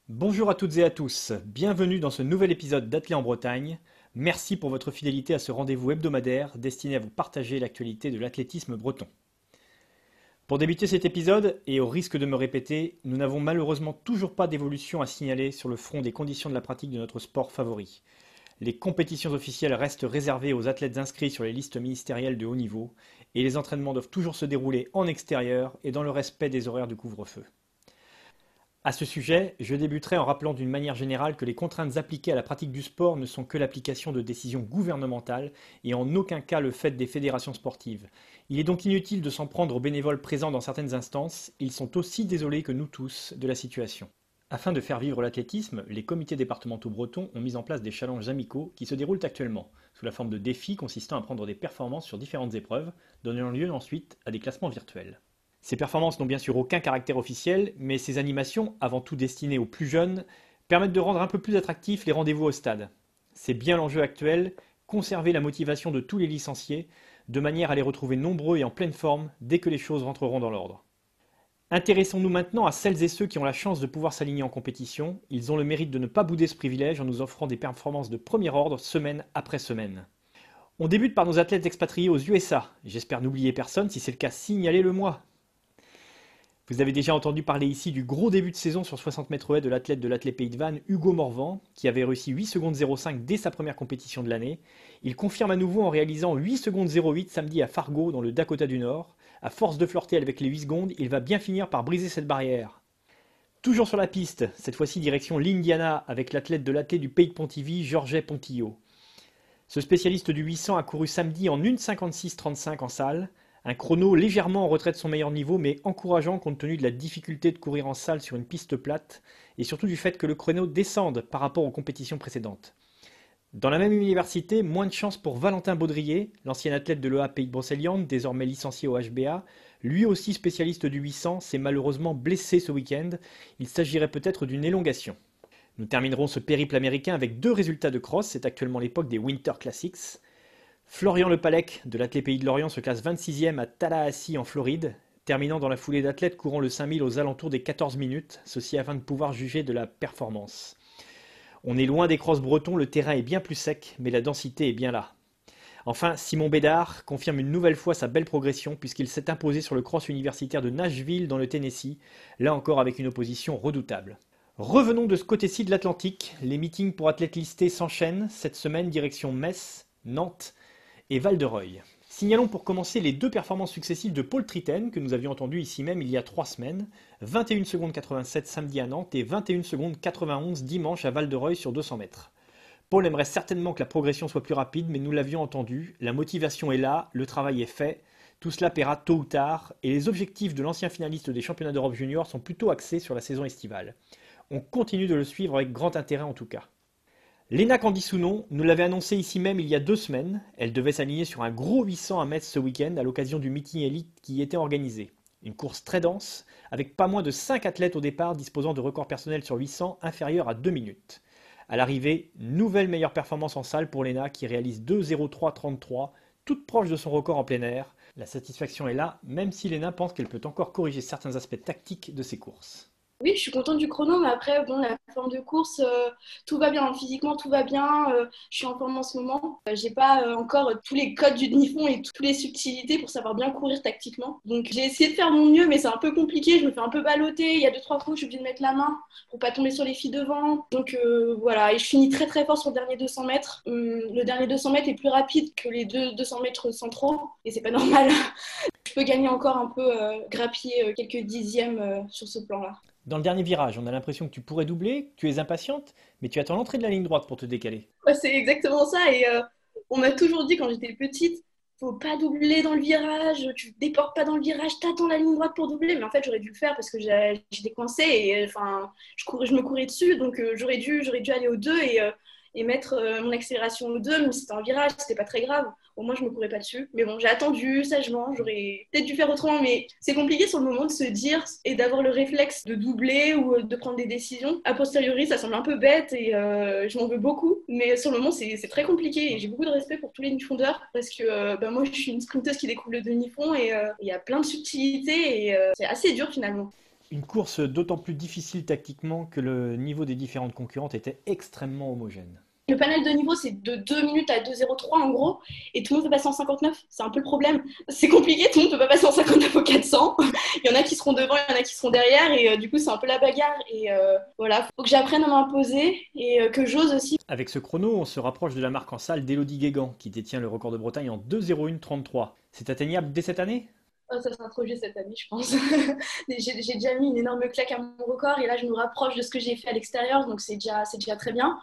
Bonjour à toutes et à tous, bienvenue dans ce nouvel épisode d'Athlé en Bretagne. Merci pour votre fidélité à ce rendez-vous hebdomadaire destiné à vous partager l'actualité de l'athlétisme breton. Pour débuter cet épisode, et au risque de me répéter, nous n'avons malheureusement toujours pas d'évolution à signaler sur le front des conditions de la pratique de notre sport favori. Les compétitions officielles restent réservées aux athlètes inscrits sur les listes ministérielles de haut niveau, et les entraînements doivent toujours se dérouler en extérieur et dans le respect des horaires du couvre-feu. À ce sujet, je débuterai en rappelant d'une manière générale que les contraintes appliquées à la pratique du sport ne sont que l'application de décisions gouvernementales et en aucun cas le fait des fédérations sportives. Il est donc inutile de s'en prendre aux bénévoles présents dans certaines instances, ils sont aussi désolés que nous tous de la situation. Afin de faire vivre l'athlétisme, les comités départementaux bretons ont mis en place des challenges amicaux qui se déroulent actuellement, sous la forme de défis consistant à prendre des performances sur différentes épreuves, donnant lieu ensuite à des classements virtuels. Ces performances n'ont bien sûr aucun caractère officiel, mais ces animations, avant tout destinées aux plus jeunes, permettent de rendre un peu plus attractifs les rendez-vous au stade. C'est bien l'enjeu actuel, conserver la motivation de tous les licenciés, de manière à les retrouver nombreux et en pleine forme dès que les choses rentreront dans l'ordre. Intéressons-nous maintenant à celles et ceux qui ont la chance de pouvoir s'aligner en compétition. Ils ont le mérite de ne pas bouder ce privilège en nous offrant des performances de premier ordre semaine après semaine. On débute par nos athlètes expatriés aux USA. J'espère n'oublier personne, si c'est le cas, signalez-le moi. Vous avez déjà entendu parler ici du gros début de saison sur 60 mètres haies de l'athlète de l'Athlé Pays de Vannes, Hugo Morvan, qui avait réussi 8 secondes 05 dès sa première compétition de l'année. Il confirme à nouveau en réalisant 8 secondes 08 samedi à Fargo dans le Dakota du Nord. À force de flirter avec les 8 secondes, il va bien finir par briser cette barrière. Toujours sur la piste, cette fois-ci direction l'Indiana avec l'athlète de l'Athlé du Pays de Pontivy, Georges Pontillo. Ce spécialiste du 800 a couru samedi en 1,56,35 en salle. Un chrono légèrement en retrait de son meilleur niveau, mais encourageant compte tenu de la difficulté de courir en salle sur une piste plate, et surtout du fait que le chrono descende par rapport aux compétitions précédentes. Dans la même université, moins de chance pour Valentin Baudrier, l'ancien athlète de l'EA Pays de Brocéliande, désormais licencié au HBA. Lui aussi spécialiste du 800, s'est malheureusement blessé ce week-end. Il s'agirait peut-être d'une élongation. Nous terminerons ce périple américain avec deux résultats de cross, c'est actuellement l'époque des Winter Classics. Florian Lepalec de l'Athlé Pays de Lorient se classe 26e à Tallahassee en Floride, terminant dans la foulée d'athlètes courant le 5000 aux alentours des 14 minutes, ceci afin de pouvoir juger de la performance. On est loin des crosses bretons, le terrain est bien plus sec, mais la densité est bien là. Enfin, Simon Bédard confirme une nouvelle fois sa belle progression puisqu'il s'est imposé sur le cross universitaire de Nashville dans le Tennessee, là encore avec une opposition redoutable. Revenons de ce côté-ci de l'Atlantique, les meetings pour athlètes listés s'enchaînent, cette semaine direction Metz, Nantes et Val-de-Reuil. Signalons pour commencer les deux performances successives de Paul Triten, que nous avions entendues ici même il y a 3 semaines, 21 secondes 87 samedi à Nantes et 21 secondes 91 dimanche à Val-de-Reuil sur 200 mètres. Paul aimerait certainement que la progression soit plus rapide, mais nous l'avions entendu, la motivation est là, le travail est fait, tout cela paiera tôt ou tard, et les objectifs de l'ancien finaliste des championnats d'Europe junior sont plutôt axés sur la saison estivale. On continue de le suivre avec grand intérêt en tout cas. Léna Candissounon nous l'avait annoncé ici même il y a 2 semaines. Elle devait s'aligner sur un gros 800 à Metz ce week-end à l'occasion du meeting élite qui y était organisé. Une course très dense, avec pas moins de 5 athlètes au départ disposant de records personnels sur 800 inférieurs à 2 minutes. À l'arrivée, nouvelle meilleure performance en salle pour Léna qui réalise 2,03,33, toute proche de son record en plein air. La satisfaction est là, même si Léna pense qu'elle peut encore corriger certains aspects tactiques de ses courses. Oui, je suis contente du chrono, mais après, bon, la forme de course, tout va bien. Physiquement, tout va bien. Je suis en forme en ce moment. J'ai pas encore tous les codes du demi-fond et toutes les subtilités pour savoir bien courir tactiquement. Donc, j'ai essayé de faire de mon mieux, mais c'est un peu compliqué. Je me fais un peu balloter. Il y a 2-3 fois où je suis obligée de mettre la main pour pas tomber sur les filles devant. Donc, voilà. Et je finis très, très fort sur le dernier 200 mètres. Le dernier 200 mètres est plus rapide que les 200 mètres centraux. Et c'est pas normal. Je peux gagner encore un peu, grappiller quelques dixièmes sur ce plan-là. Dans le dernier virage, on a l'impression que tu pourrais doubler, que tu es impatiente, mais tu attends l'entrée de la ligne droite pour te décaler. Ouais, c'est exactement ça. Et on m'a toujours dit quand j'étais petite, faut pas doubler dans le virage, tu déportes pas dans le virage, t'attends la ligne droite pour doubler. Mais en fait, j'aurais dû le faire parce que j'étais coincée et enfin, je me courais dessus. Donc j'aurais dû aller au 2 et mettre mon accélération au 2, même si c'était un virage, c'était pas très grave. Au moins, je me courais pas dessus. Mais bon, j'ai attendu sagement, j'aurais peut-être dû faire autrement, mais c'est compliqué sur le moment de se dire et d'avoir le réflexe de doubler ou de prendre des décisions. A posteriori, ça semble un peu bête et je m'en veux beaucoup, mais sur le moment, c'est très compliqué et j'ai beaucoup de respect pour tous les demi-fondeurs parce que moi, je suis une sprinteuse qui découvre le demi-fond et il y a plein de subtilités et c'est assez dur finalement. Une course d'autant plus difficile tactiquement que le niveau des différentes concurrentes était extrêmement homogène. Le panel de niveau, c'est de 2 minutes à 2,03 en gros, et tout le monde peut passer en 59. C'est un peu le problème. C'est compliqué, tout le monde peut pas passer en 59 au 400. Il y en a qui seront devant, il y en a qui seront derrière, et du coup, c'est un peu la bagarre. Et voilà, faut que j'apprenne à m'imposer et que j'ose aussi. Avec ce chrono, on se rapproche de la marque en salle d'Élodie Guégan, qui détient le record de Bretagne en 2,01,33. C'est atteignable dès cette année? Oh, ça sera trop juste cette année, je pense. J'ai déjà mis une énorme claque à mon record, et là, je me rapproche de ce que j'ai fait à l'extérieur, donc c'est déjà très bien.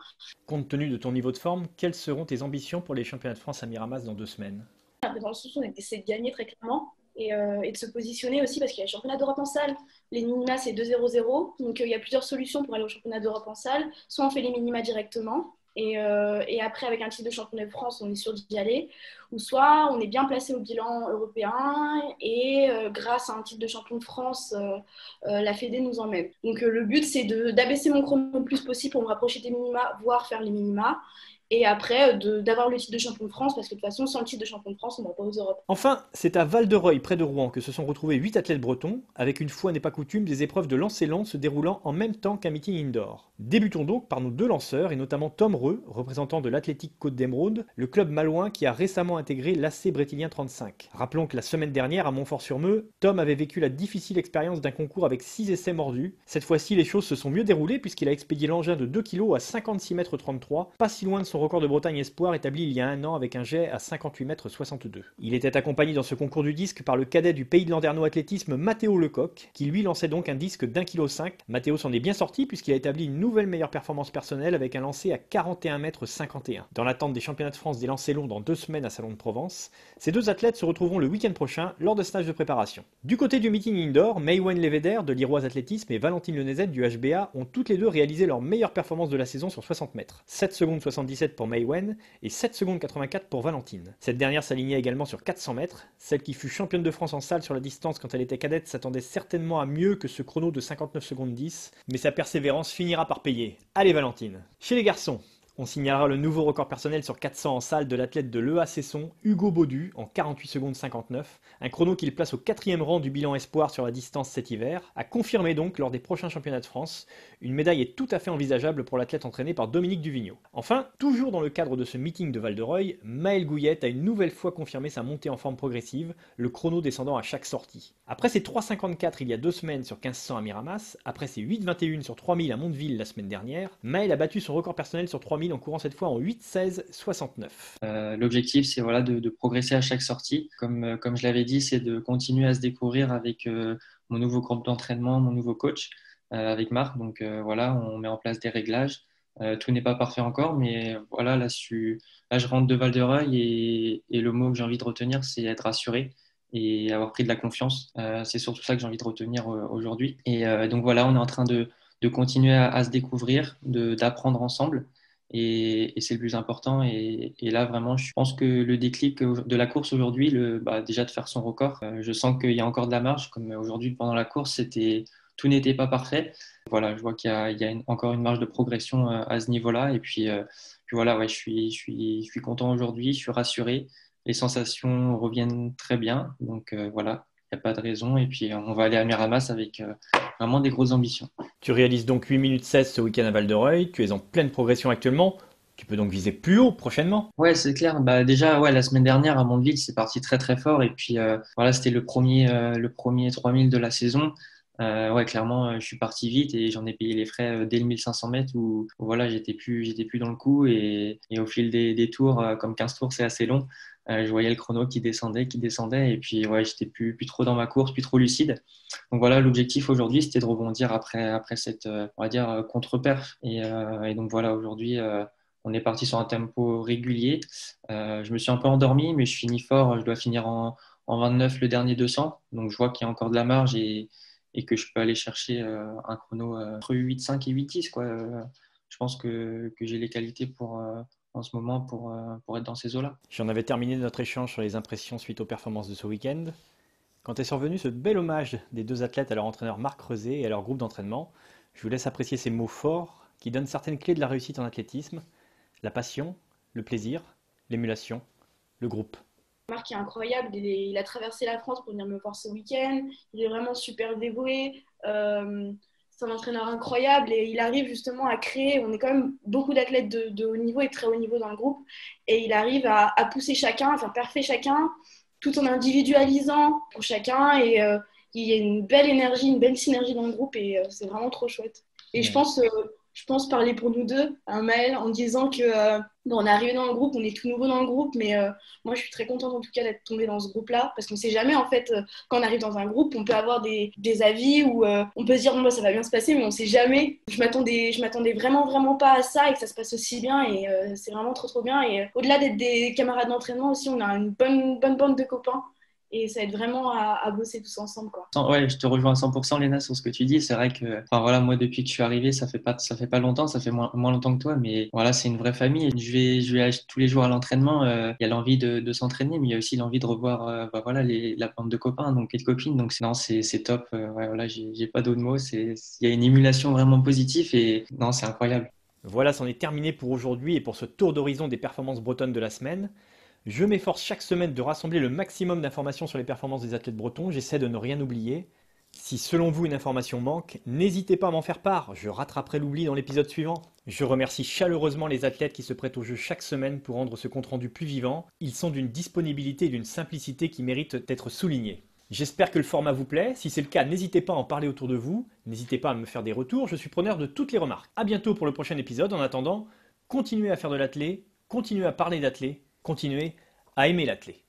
Compte tenu de ton niveau de forme, quelles seront tes ambitions pour les championnats de France à Miramas dans 2 semaines? Dans le sens où on essaie de gagner très clairement et de se positionner aussi parce qu'il y a le championnat d'Europe en salle. Les minima, c'est 2-0-0. Donc, il y a plusieurs solutions pour aller au championnat d'Europe en salle. Soit on fait les minima directement et après, avec un titre de championnat de France, on est sûr d'y aller. Ou soit on est bien placé au bilan européen et grâce à un titre de champion de France, la Fédé nous emmène. Donc, le but, c'est d'abaisser mon chrono le plus possible pour me rapprocher des minima, voire faire les minima. Et après, d'avoir le titre de champion de France, parce que de toute façon, sans le titre de champion de France, on ne va pas aux Europes. Enfin, c'est à Val-de-Reuil, près de Rouen, que se sont retrouvés 8 athlètes bretons, avec une fois n'est pas coutume des épreuves de lancer long se déroulant en même temps qu'un meeting indoor. Débutons donc par nos deux lanceurs, et notamment Tom Reux, représentant de l'Athlétique Côte d'Émeraude, le club malouin qui a récemment intégré l'AC Brétilien 35. Rappelons que la semaine dernière, à Montfort-sur-Meux, Tom avait vécu la difficile expérience d'un concours avec 6 essais mordus. Cette fois-ci, les choses se sont mieux déroulées puisqu'il a expédié l'engin de 2 kg à 56 m 33, pas si loin de son record de Bretagne espoir établi il y a un an avec un jet à 58 m 62. Il était accompagné dans ce concours du disque par le cadet du Pays de Landerneau Athlétisme Mathéo Lecoq, qui lui lançait donc un disque d'1,5 kg. Mathéo s'en est bien sorti puisqu'il a établi une nouvelle meilleure performance personnelle avec un lancer à 41 m 51. Dans l'attente des championnats de France des lancers longs dans 2 semaines à Salon de Provence, ces deux athlètes se retrouveront le week-end prochain lors de stages de préparation. Du côté du meeting indoor, Maïwen Lévéder de l'Iroise Athlétisme et Valentine Lenezet du HBA ont toutes les deux réalisé leur meilleure performance de la saison sur 60 mètres. 7 secondes 77 pour Maïwen et 7 secondes 84 pour Valentine. Cette dernière s'alignait également sur 400 mètres. Celle qui fut championne de France en salle sur la distance quand elle était cadette s'attendait certainement à mieux que ce chrono de 59 secondes 10, mais sa persévérance finira par payer. Allez Valentine. Chez les garçons, on signalera le nouveau record personnel sur 400 en salle de l'athlète de l'EA Cesson, Hugo Baudu, en 48 secondes 59, un chrono qu'il place au 4e rang du bilan espoir sur la distance cet hiver, à confirmer donc lors des prochains championnats de France. Une médaille est tout à fait envisageable pour l'athlète entraîné par Dominique Duvigneau. Enfin, toujours dans le cadre de ce meeting de Val-de-Reuil, Maël Gouillette a une nouvelle fois confirmé sa montée en forme progressive, le chrono descendant à chaque sortie. Après ses 3,54 il y a 2 semaines sur 1500 à Miramas, après ses 8,21 sur 3000 à Mondeville la semaine dernière, Maël a battu son record personnel sur 3000 en courant cette fois en 8,16,69. L'objectif, c'est voilà, de progresser à chaque sortie. Comme je l'avais dit, c'est de continuer à se découvrir avec mon nouveau groupe d'entraînement, mon nouveau coach, avec Marc. Donc voilà, on met en place des réglages. Tout n'est pas parfait encore, mais voilà, là, je rentre de Val-de-Reuil et le mot que j'ai envie de retenir, c'est être rassuré et avoir pris de la confiance. C'est surtout ça que j'ai envie de retenir aujourd'hui. Et donc voilà, on est en train de continuer à se découvrir, d'apprendre ensemble. Et c'est le plus important. Et là, vraiment, je pense que le déclic de la course aujourd'hui, déjà de faire son record, je sens qu'il y a encore de la marge. Comme aujourd'hui, pendant la course, tout n'était pas parfait. Voilà, je vois qu'il y a encore une marge de progression à ce niveau-là. Et puis voilà, ouais, je suis content aujourd'hui, je suis rassuré. Les sensations reviennent très bien. Donc voilà, il n'y a pas de raison. Et puis on va aller à Miramas avec vraiment des grosses ambitions. Tu réalises donc 8 minutes 16 ce week-end à Val-de-Reuil, tu es en pleine progression actuellement, tu peux donc viser plus haut prochainement. Ouais, c'est clair. Bah, déjà, ouais, la semaine dernière à Mondeville, c'est parti très très fort. Et puis voilà, c'était le premier 3000 de la saison. Ouais, clairement, je suis parti vite et j'en ai payé les frais dès le 1500 mètres où voilà, j'étais plus dans le coup. Et au fil des tours, comme 15 tours, c'est assez long, je voyais le chrono qui descendait. Et puis, ouais, j'étais plus trop dans ma course, plus trop lucide. Donc voilà, l'objectif aujourd'hui, c'était de rebondir après cette, on va dire, contre-perf. Et donc voilà, aujourd'hui, on est parti sur un tempo régulier. Je me suis un peu endormi, mais je finis fort. Je dois finir en 29 le dernier 200. Donc je vois qu'il y a encore de la marge et que je peux aller chercher un chrono entre 8,5 et 8,10, quoi. Je pense que j'ai les qualités en ce moment pour être dans ces eaux-là. J'en avais terminé notre échange sur les impressions suite aux performances de ce week-end. Quand est survenu ce bel hommage des deux athlètes à leur entraîneur Marc Creuset et à leur groupe d'entraînement, je vous laisse apprécier ces mots forts qui donnent certaines clés de la réussite en athlétisme: la passion, le plaisir, l'émulation, le groupe. Marc est incroyable, il a traversé la France pour venir me voir ce week-end, il est vraiment super dévoué, c'est un entraîneur incroyable et il arrive justement à créer, on est quand même beaucoup d'athlètes de haut niveau et très haut niveau dans le groupe, et il arrive à pousser chacun, à faire parfait chacun, tout en individualisant pour chacun, et il y a une belle énergie, une belle synergie dans le groupe, et c'est vraiment trop chouette. Et je pense parler pour nous deux, hein, Maëlle, en disant que bon, on est arrivé dans le groupe, on est tout nouveau dans le groupe, mais moi je suis très contente en tout cas d'être tombée dans ce groupe-là, parce qu'on ne sait jamais en fait, quand on arrive dans un groupe, on peut avoir des avis où on peut se dire bon, bah, ça va bien se passer, mais on ne sait jamais. Je m'attendais vraiment, vraiment pas à ça et que ça se passe aussi bien, et c'est vraiment trop, trop bien. Et au-delà d'être des camarades d'entraînement aussi, on a une bonne bande de copains. Et ça aide vraiment à bosser tous ensemble, quoi. Ouais, je te rejoins à 100%, Léna, sur ce que tu dis. C'est vrai que, enfin voilà, moi depuis que je suis arrivé, ça fait pas longtemps, ça fait moins longtemps que toi, mais voilà, c'est une vraie famille. Je vais tous les jours à l'entraînement. Il y a l'envie de s'entraîner, mais il y a aussi l'envie de revoir, bah, voilà, la bande de copains, donc et de copines. Donc non, c'est top. Ouais, voilà, j'ai pas d'autres mots. Il y a une émulation vraiment positive et non, c'est incroyable. Voilà, c'en est terminé pour aujourd'hui et pour ce tour d'horizon des performances bretonnes de la semaine. Je m'efforce chaque semaine de rassembler le maximum d'informations sur les performances des athlètes bretons, j'essaie de ne rien oublier. Si selon vous une information manque, n'hésitez pas à m'en faire part, je rattraperai l'oubli dans l'épisode suivant. Je remercie chaleureusement les athlètes qui se prêtent au jeu chaque semaine pour rendre ce compte-rendu plus vivant. Ils sont d'une disponibilité et d'une simplicité qui méritent d'être soulignés. J'espère que le format vous plaît, si c'est le cas, n'hésitez pas à en parler autour de vous, n'hésitez pas à me faire des retours, je suis preneur de toutes les remarques. A bientôt pour le prochain épisode, en attendant, continuez à faire de l'athlé, continuez à parler d'athlé, continuez à aimer l'athlé.